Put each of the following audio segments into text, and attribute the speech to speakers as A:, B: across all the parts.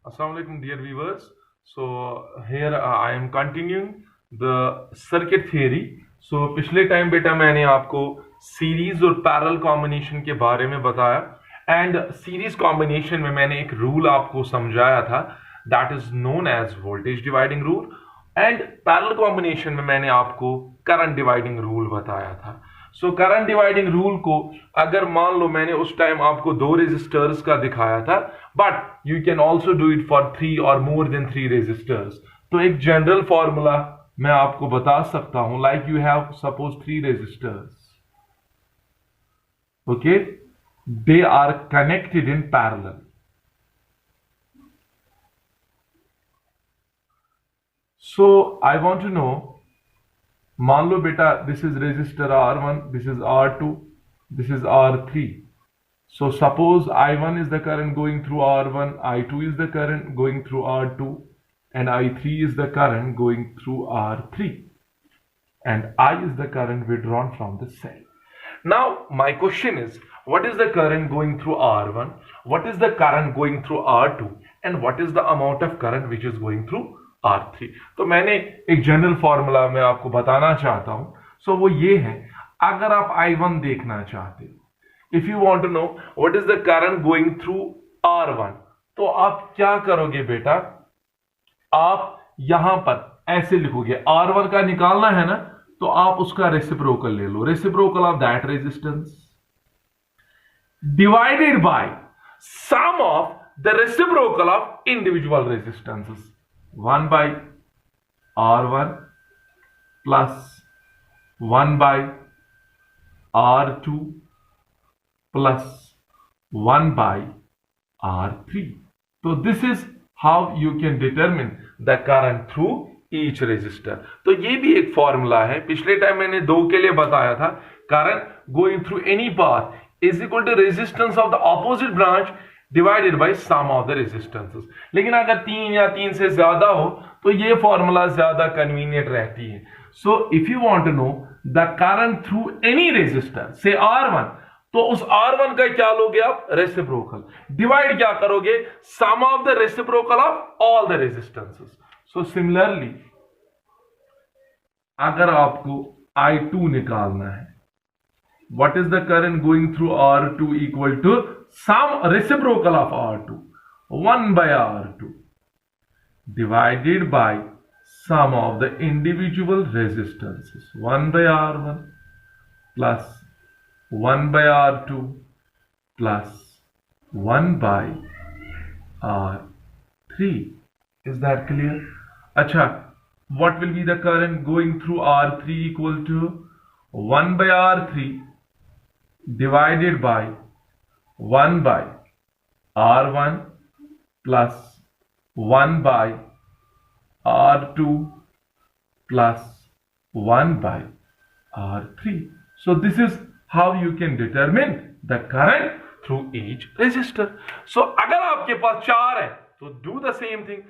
A: Assalamu alaikum, dear viewers. So here I am continuing the circuit theory. So पिछले time बेटा मैंने आपको series और पैरेलल कॉम्बिनेशन के बारे में बताया एंड सीरीज कॉम्बिनेशन में मैंने एक रूल आपको समझाया था that is known as voltage dividing rule and parallel combination में मैंने आपको करंट डिवाइडिंग रूल बताया था। सो करंट डिवाइडिंग रूल को अगर मान लो मैंने उस टाइम आपको दो रेजिस्टर्स का दिखाया था but you can also do it for three और मोर देन थ्री रेजिस्टर्स। तो एक जनरल फॉर्मूला मैं आपको बता सकता हूं like you have suppose three resistors, okay, they are connected in parallel. So I want to know, मान लो बेटा this is resistor R1, this is R2, this is R3. So suppose I1 is the current going through R1, I2 is the current going through R2, and I3 is the current going through R3, and I is the current withdrawn from the cell. Now my question is, what is the current going through R1, what is the current going through R2, and what is the amount of current which is going through R3? तो मैंने एक general formula मैं आपको बताना चाहता हूं। सो वो ये है, अगर आप I1 देखना चाहते हो, if you want to know what is the current going through R1, तो आप क्या करोगे बेटा, आप यहां पर ऐसे लिखोगे, R1 का निकालना है ना, तो आप उसका रेसिप्रोकल ले लो, reciprocal of that resistance divided by sum of the reciprocal of individual resistances, 1 by R1 plus 1 by R2 plus 1 by R3. So this is how you can determine the current through each resistor. तो ये भी एक formula है, पिछले time मैंने दो के लिए बताया था, current going through any path is equal to resistance of the opposite branch divided by sum of the resistances. लेकिन अगर तीन या तीन से ज्यादा हो तो ये फॉर्मूला ज्यादा कन्वीनियंट रहती है। So if you want to know the current through any resistor से R1, तो उस R1 का क्या लोगे आप, रेसिप्रोकल, डिवाइड क्या करोगे, sum of the reciprocal of all the resistances. So similarly अगर आपको I2 निकालना है, what is the current going through R2 equal to sum reciprocal of R2, 1 by R2 divided by sum of the individual resistances, 1 by R1 plus 1 by R2 plus 1 by R3. Is that clear? अच्छा, what will be the current going through R3 equal to 1 by R3 divided by 1 by R1 plus 1 by R2 plus 1 by R3. So this is how you can determine the current through each resistor. So अगर आपके पास चार है तो do the same thing,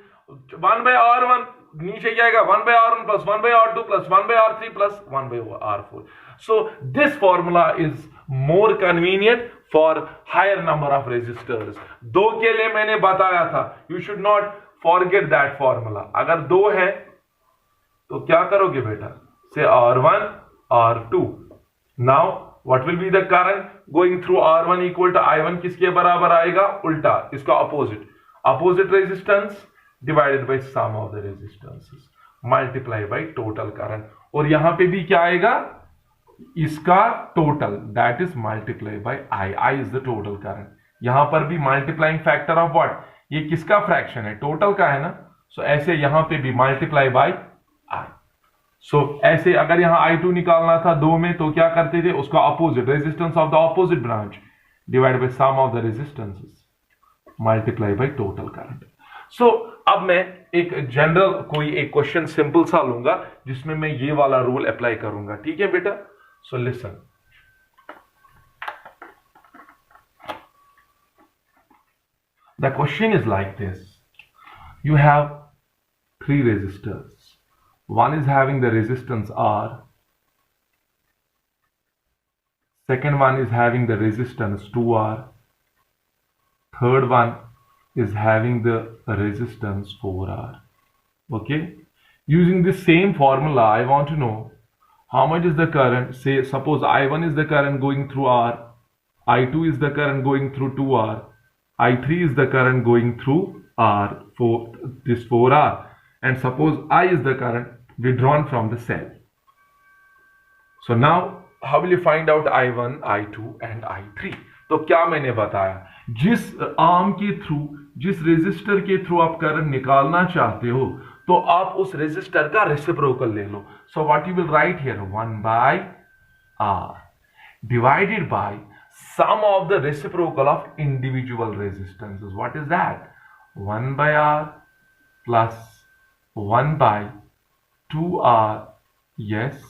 A: 1 by R1 नीचे क्या आएगा, 1 by R1 plus 1 by R2 plus 1 by R3 plus 1 by R4. So this formula is more convenient for higher number of resistors. दो के लिए मैंने बताया था, you should not forget that formula. अगर दो है तो क्या करोगे बेटा, से R1 R2. Now what will be the current going through R1 equal to I1 किसके बराबर आएगा, उल्टा, इसका opposite resistance divided by sum of the resistances multiply by total current. और यहां पे भी क्या आएगा, इसका total, that is multiply by I is the total current. यहां पर भी मल्टीप्लाइंग फैक्टर ऑफ व्हाट, ये किसका फ्रैक्शन है, टोटल का है ना, सो ऐसे यहां पे भी मल्टीप्लाई बाय I। सो ऐसे अगर यहां I2 निकालना था दो में तो क्या करते थे, उसका opposite, resistance of the opposite branch divide by sum of the resistances multiply by total current. So अब मैं एक जनरल कोई एक क्वेश्चन सिंपल सा लूंगा जिसमें मैं ये वाला रूल अप्लाई करूंगा, ठीक है बेटा। So listen, the question is like this, you have three resistors, one is having the resistance R, second one is having the resistance 2R, third one is having the resistance 4R. Okay, using this same formula, I want to know how much is the current. Say, suppose I1 is the current going through R, I2 is the current going through 2R, I3 is the current going through R, for this 4R, and suppose I is the current withdrawn from the cell. So now how will you find out I1, I2 and I3? तो क्या मैंने बताया, जिस arm के through, जिस resistor के through आप current निकालना चाहते हो, तो आप उस रेजिस्टर का रेसिप्रोकल ले लो. So what you will write here, 1 by R divided by sum of the reciprocal of individual resistances. What is that? 1 by R plus 1 by 2R, yes,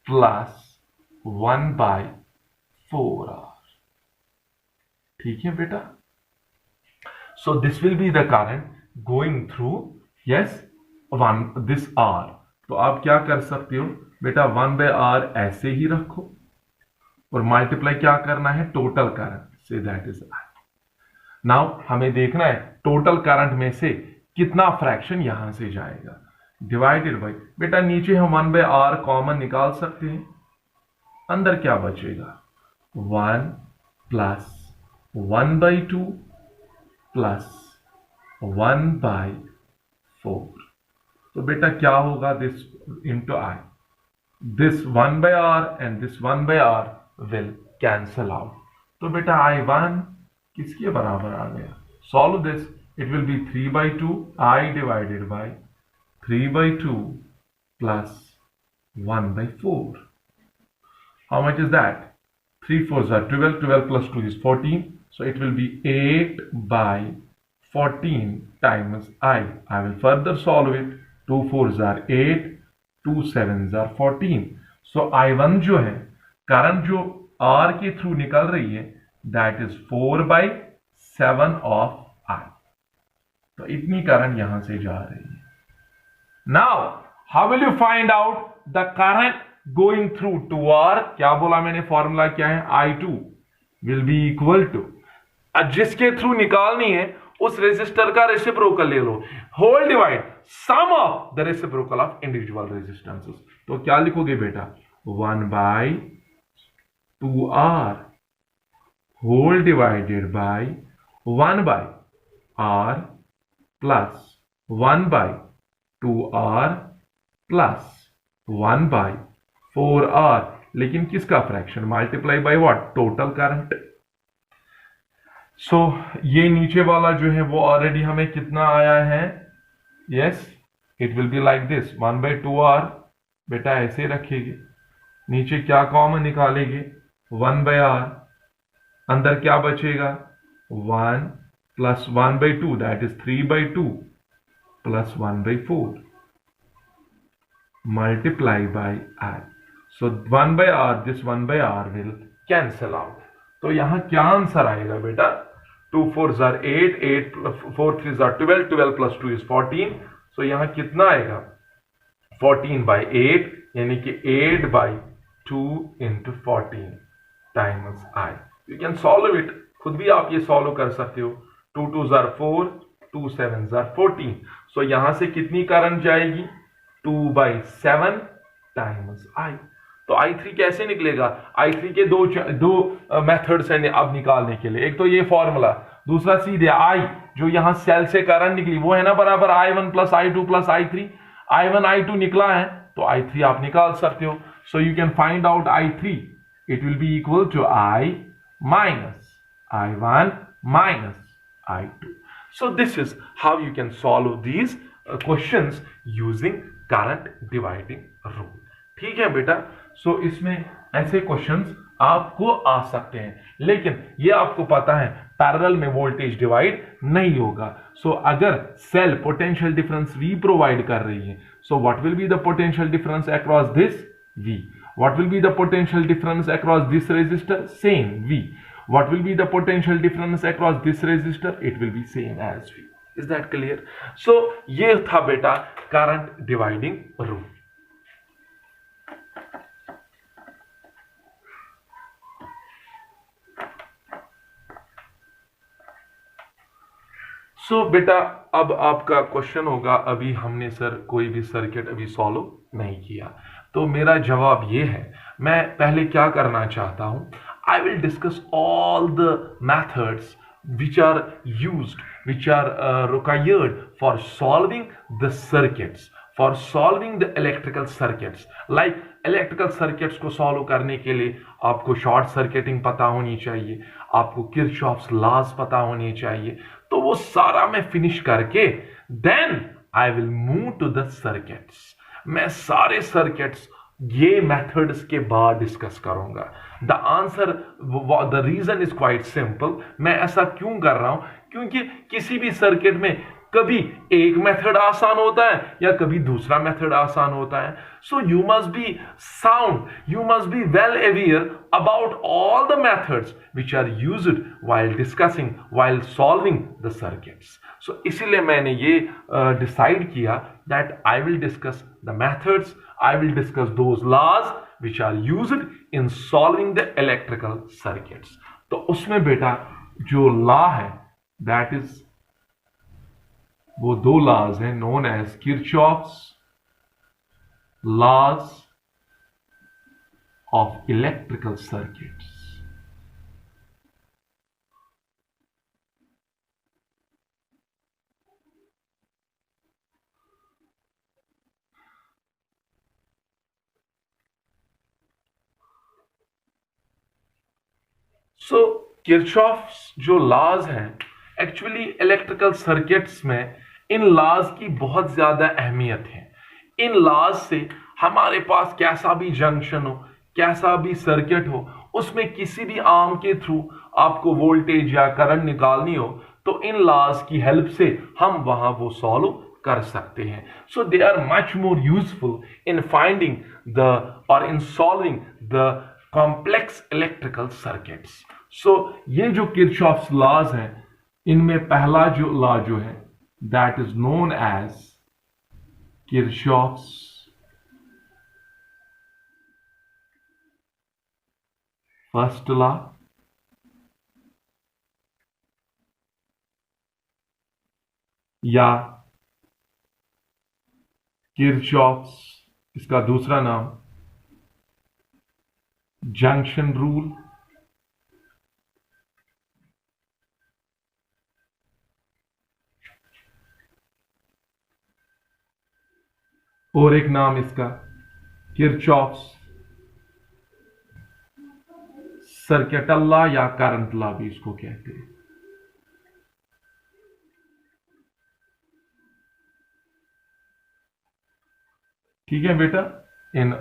A: plus 1 by 4R. ठीक है बेटा? So this will be the current going through, yes, this R. तो आप क्या कर सकते हो बेटा, 1 by R ऐसे ही रखो और मल्टीप्लाई क्या करना है, टोटल करंट से, दैट इज I. नाउ हमें देखना है टोटल करंट में से कितना फ्रैक्शन यहां से जाएगा, डिवाइडेड बाय, बेटा नीचे हम 1 by R कॉमन निकाल सकते हैं, अंदर क्या बचेगा, 1 प्लस 1 by 2 प्लस 1 by 4. तो बेटा क्या होगा, this into I, this 1 by R and this 1 by R will cancel out. तो बेटा I1 किसके बराबर आ गया, solve this, it will B 3 by 2, I divided by 3 by 2 plus 1 by 4. How much is that? 3 4s are 12, 12 plus 2 is 14. So it will be 8 by 14 times I. I will further solve it. 2 4s are 8, 2 7s are 14. So I1 जो है, current जो R के through निकल रही है, that is 4 by 7 of I. तो इतनी current यहां से जा रही है. Now, how will you find out the current going through 2R? क्या बोला मैंने, फॉर्मूला क्या है, I2 will be equal to, जिसके थ्रू निकालनी है उस रेजिस्टर का रेसिप्रोकल ले लो, whole divide sum of the reciprocal of individual resistances. तो क्या लिखोगे बेटा, 1 by 2R whole divided by 1 by R plus 1 by 2R plus 1 by 4R, लेकिन किसका fraction, multiply by what, total current. So ये नीचे वाला जो है वो ऑलरेडी हमें कितना आया है, yes, it will be like this, 1 by 2R, बेटा ऐसे रखेंगे, नीचे क्या कॉमन निकालेंगे, 1 by R, अंदर क्या बचेगा, 1 plus 1 by 2, that is 3 by 2 plus 1 by 4 multiply by I. So 1 by R, this 1 by R will cancel out. तो यहां क्या आंसर आएगा बेटा, 2 4s are 8, 8 4 3s are 12, 12 plus 2 is 14. सो यहां कितना आएगा, 14 by 8, यानी कि 8 by 2 into 14 times I. You can solve it, खुद भी आप ये सॉल्व कर सकते हो. 2 2s are 4, 2 7s are 14. सो यहां से कितनी करंट जाएगी, 2 by 7 times I. तो I3 कैसे निकलेगा, I3 के दो मेथड्स हैं अब निकालने के लिए, एक तो ये फॉर्मूला, दूसरा सीधे I जो यहां सेल से करंट निकली वो है ना बराबर I1 plus I2 plus I3. I1 I2 निकला है तो I3 आप निकाल सकते हो. So you can find out I3, it will be equal to I minus I1 minus I2. So this is how you can solve these questions using current dividing rule. ठीक है बेटा. सो इसमें ऐसे क्वेश्चंस आपको आ सकते हैं, लेकिन ये आपको पता है पैरेलल में वोल्टेज डिवाइड नहीं होगा. सो अगर cell potential difference V provide कर रही है, so what will be the potential difference across this V. What will be the potential difference across this resistor, same V. What will be the potential difference across this resistor? It will be same as V. Is that clear? So ये था बेटा current dividing rule. सो बेटा, अब आपका question होगा, अभी हमने sir कोई भी सर्किट अभी सॉल्व नहीं किया। तो मेरा जवाब ये है, मैं पहले क्या करना चाहता हूं, आई will discuss all the methods which are used, which are required for solving the circuits, for solving the electrical circuits. Like electrical circuits को सॉल्व करने के लिए आपको शॉर्ट सर्किटिंग पता होनी चाहिए, आपको किरचॉफ्स लॉज पता होने चाहिए। तो वो सारा मैं फिनिश करके then I will move to the circuits. मैं सारे सर्किट्स ये मेथड्स के बाद डिस्कस करूंगा। The answer, the reason is quite simple. मैं ऐसा क्यों कर रहा हूं, क्योंकि किसी भी सर्किट में कभी एक मेथड आसान होता है या कभी दूसरा मेथड आसान होता है। So you must be sound, you must be well aware about all the methods which are used while discussing, while solving the circuits. So इसीलिए मैंने ये डिसाइड किया that I will discuss the methods, I will discuss those laws which are used in solving the electrical circuits. तो उसमें बेटा जो law है that is, वो दो लॉज हैं known as Kirchhoff's laws of electrical circuits. So Kirchhoff's जो laws हैं, एक्चुअली इलेक्ट्रिकल सर्किट्स में इन लॉज की बहुत ज्यादा अहमियत है। इन लॉज से हमारे पास कैसा भी जंक्शन हो, कैसा भी सर्किट हो, उसमें किसी भी आर्म के थ्रू आपको वोल्टेज या करंट निकालनी हो तो इन लॉज की हेल्प से हम वहां वो सॉल्व कर सकते हैं। So they are much more useful in finding the और in solving the complex electrical circuits. So ये जो किरचॉफ्स लॉज हैं, इनमें पहला जो लॉ जो है that is known as Kirchhoff's first law, या किरचॉफ्स, इसका दूसरा नाम जंक्शन रूल, और एक नाम इसका किरचॉफ्स सर्किटल लॉ या करंट लॉ भी इसको कहते हैं। ठीक है बेटा, इन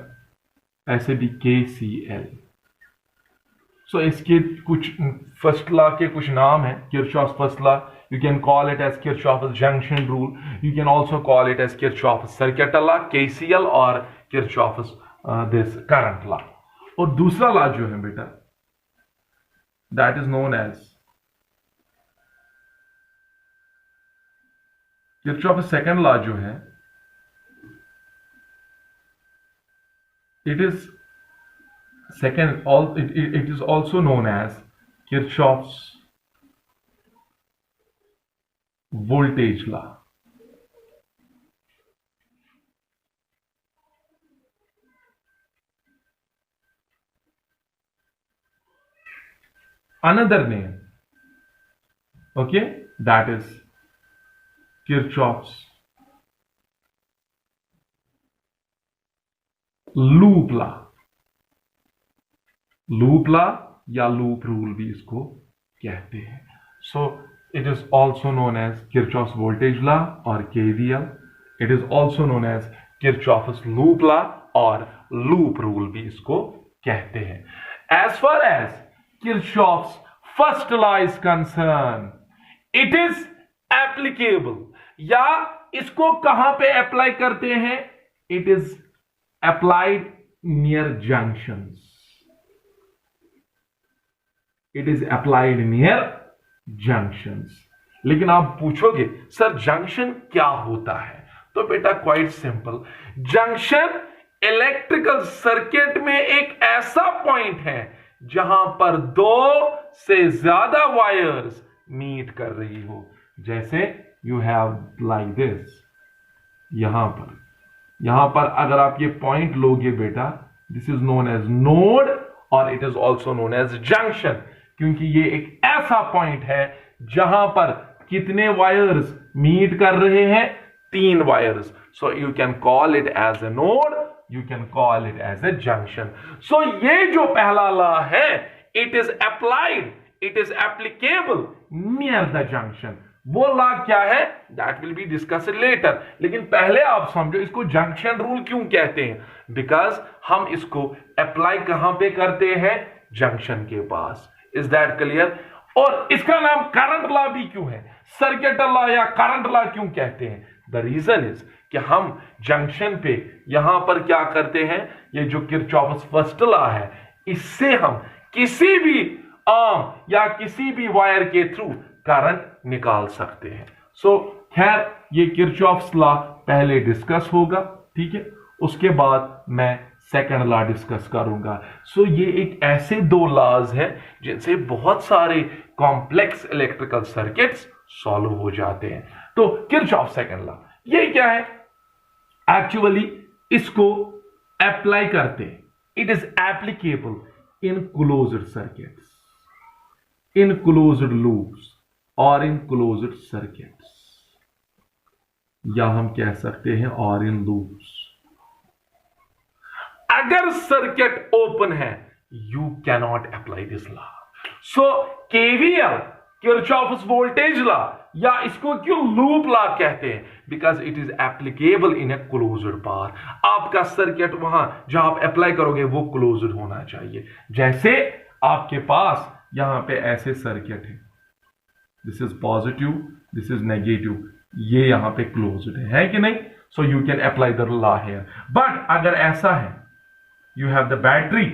A: ऐसे भी KCL। सो इसके कुछ फर्स्ट लॉ के कुछ नाम है, Kirchhoff's first law, you can call it as Kirchhoff's junction rule, you can also call it as Kirchhoff's circuital law, KCL, और Kirchhoff's this current law। और दूसरा लॉ जो है बेटा that is known as Kirchhoff's second law जो है, it is second, it is also known as Kirchhoff's voltage law। another name, okay, that is Kirchhoff's loop law। Loop law या loop rule भी इसको कहते हैं। So it is also known as Kirchhoff's voltage law और KVL। It is also known as Kirchhoff's loop law और loop rule भी इसको कहते हैं। As far as Kirchhoff's first law is concern, it is applicable, या इसको कहां पे अप्लाई करते हैं, it is applied near junctions, it is applied near junctions. लेकिन आप पूछोगे सर जंक्शन क्या होता है, तो बेटा quite simple, junction electrical circuit में एक ऐसा पॉइंट है जहां पर दो से ज्यादा वायर्स मीट कर रही हो, जैसे यू हैव लाइक दिस, यहां पर अगर आप ये पॉइंट लोगे बेटा, this is known as node और it is also known as junction, क्योंकि ये एक ऐसा पॉइंट है जहां पर कितने वायर्स मीट कर रहे हैं, 3 wires. So you can call it as a node, you can call it as a junction. So ये जो पहला लॉ है, it is applied, it is applicable near the junction. वो लॉ क्या है, that will be discussed later. लेकिन पहले आप समझो इसको जंक्शन रूल क्यों कहते हैं, बिकॉज हम इसको अप्लाई कहां पे करते हैं, जंक्शन के पास. Is that clear? और इसका नाम करंट लॉ भी क्यों है, सर्किट लॉ या करंट लॉ क्यों कहते हैं? द रीजन इज कि हम जंक्शन पे यहां पर क्या करते हैं, ये जो किरचॉफ्स फर्स्ट लॉ है, इससे हम किसी भी आर्म या किसी भी वायर के थ्रू करंट निकाल सकते हैं. सो खैर ये किरचॉफ्स लॉ पहले डिस्कस होगा, ठीक है, उसके बाद मैं सेकंड लॉ डिस्कस करूंगा. सो ये एक ऐसे 2 लॉज हैं जिनसे बहुत सारे कॉम्प्लेक्स इलेक्ट्रिकल सर्किट्स सॉल्व हो जाते हैं. तो किरचॉफ सेकंड लॉ ये क्या है, एक्चुअली इसको अप्लाई करते हैं, it is applicable in closed circuits, in closed loops और इन क्लोज्ड सर्किट्स, या हम कह सकते हैं और इन लूप्स. अगर सर्किट ओपन है, you cannot apply this law. So KVL, Kirchhoff's voltage law, या इसको क्यों लूप लॉ कहते हैं, because it is applicable in a closed path. आपका सर्किट वहां जहां आप अप्लाई करोगे वो क्लोज्ड होना चाहिए. जैसे आपके पास यहां पे ऐसे सर्किट है, this is positive, this is negative, ये यहां पे क्लोज्ड है कि नहीं? सो you can apply the law here. But अगर ऐसा है, you have the battery,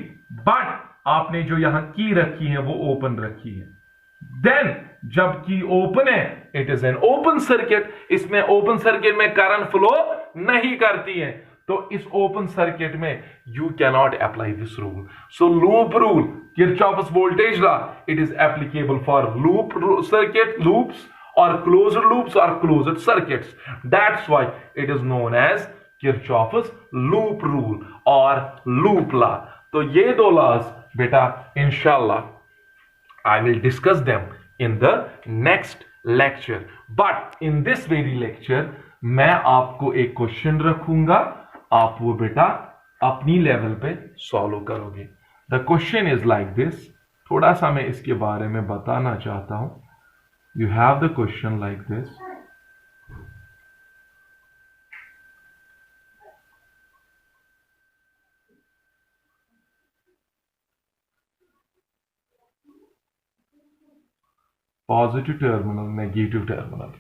A: but आपने जो यहां की रखी है वो ओपन रखी है, देन जब की ओपन है, it is an open circuit. इसमें ओपन सर्किट में करंट फ्लो नहीं करती है, तो इस ओपन सर्किट में you cannot apply this rule. So loop rule, Kirchhoff's voltage law, it is applicable for loop circuit, loops और क्लोज्ड लूप्स और closed circuits. That's why it is known as Kirchhoff's loop rule और loop law. तो ये 2 laws बेटा इंशाल्लाह I will discuss them in the next lecture. But in this very lecture मैं आपको एक क्वेश्चन रखूंगा, आप वो बेटा अपनी लेवल पे सॉल्व करोगे. The question is like this, थोड़ा सा मैं इसके बारे में बताना चाहता हूं. You have the question like this, positive terminal, negative terminal.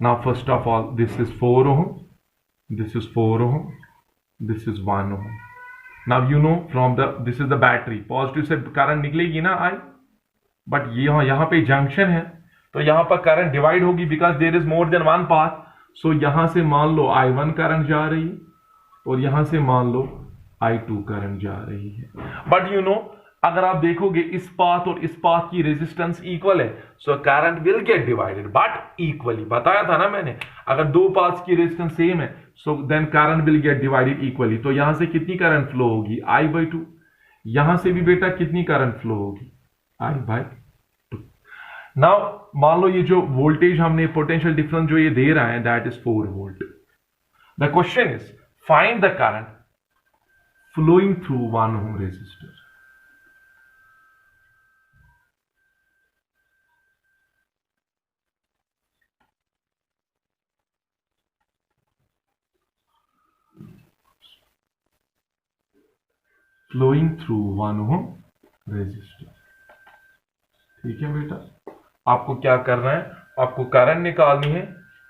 A: Now first of all, this is 4 ohm, this is 4 ohm, this is 1 ohm. Now you know from the, this is the battery, positive से current निकलेगी ना I, but यहाँ पे junction है, तो यहाँ पर current divide होगी because there is more than one path. So यहां से मान लो I1 करंट जा रही है और यहां से मान लो I2 करंट जा रही है. बट यू नो अगर आप देखोगे इस पाथ और इस पाथ की रेजिस्टेंस इक्वल है, so current will get divided but equally. बताया था ना मैंने, अगर 2 पाथ्स की रेजिस्टेंस सेम है, so then current will get divided equally. तो यहां से कितनी करंट फ्लो होगी, I/2. यहां से भी बेटा कितनी करंट फ्लो होगी, I/2. नाउ मान लो ये जो वोल्टेज हमने पोटेंशियल डिफरेंस जो ये दे रहा है, that is 4 volt. The question is find the current flowing through 1 ohm resistor. Flowing through 1 ohm resistor. ठीक है बेटा, आपको क्या करना है, आपको करंट निकालनी है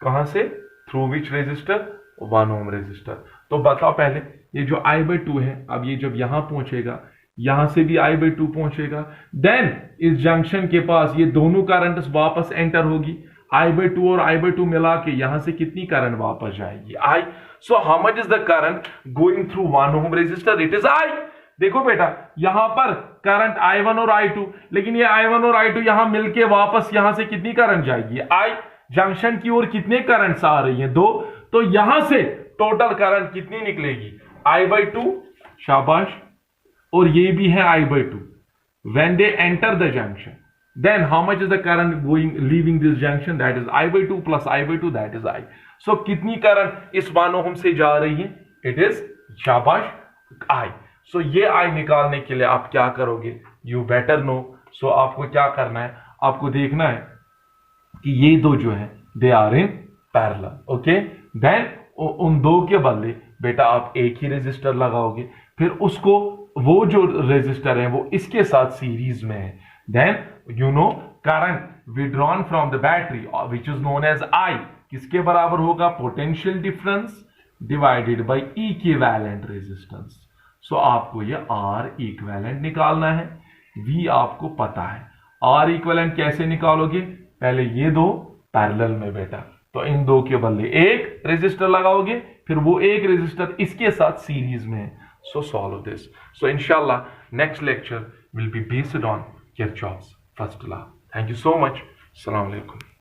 A: कहां से, through which resistor, 1 ohm resistor. तो बताओ पहले ये जो I/2 है, अब ये जब यहां पहुंचेगा, यहां से भी I/2 पहुंचेगा, देन इस जंक्शन के पास ये दोनों करंट वापस एंटर होगी. I/2 और I/2 मिला के यहां से कितनी करंट वापस जाएगी, I. So how much is the current going through 1 ohm resistor, it is I. देखो बेटा यहां पर करंट I1 और I2, लेकिन ये I1 और I2 यहां मिलके वापस यहां से कितनी करंट जाएगी, I. जंक्शन की ओर कितने करंट्स आ रही हैं? 2। तो यहां से टोटल करंट कितनी निकलेगी? I/2, शाबाश, और ये भी है I/2। when they enter the junction, then how much is the current leaving this junction? That is I/2 plus I/2, that is I. So कितनी करंट इस 1 ओम से जा रही है? It is, शाबाश, I. So ये I निकालने के लिए आप क्या करोगे? You better know. So आपको क्या करना है? आपको देखना है कि ये दो जो है they are in parallel, okay. Then उन दो के बदले बेटा आप एक ही रेजिस्टर लगाओगे, फिर उसको वो जो रेजिस्टर है वो इसके साथ सीरीज में है। Then you know current withdrawn from the battery which is known as I किसके बराबर होगा? Potential difference divided by equivalent resistance. So आपको ये आर इक्विवेलेंट निकालना है। V आपको पता है। आर इक्विवेलेंट कैसे निकालोगे? पहले ये दो पैरेलल में बेटा, तो इन दो के बदले एक रेजिस्टर लगाओगे, फिर वो एक रेजिस्टर इसके साथ सीरीज में है। सो सॉल्व दिस। सो इंशाल्लाह next lecture will be based on Kirchhoff's first law. Thank you so much. अस्सलाम वालेकुम।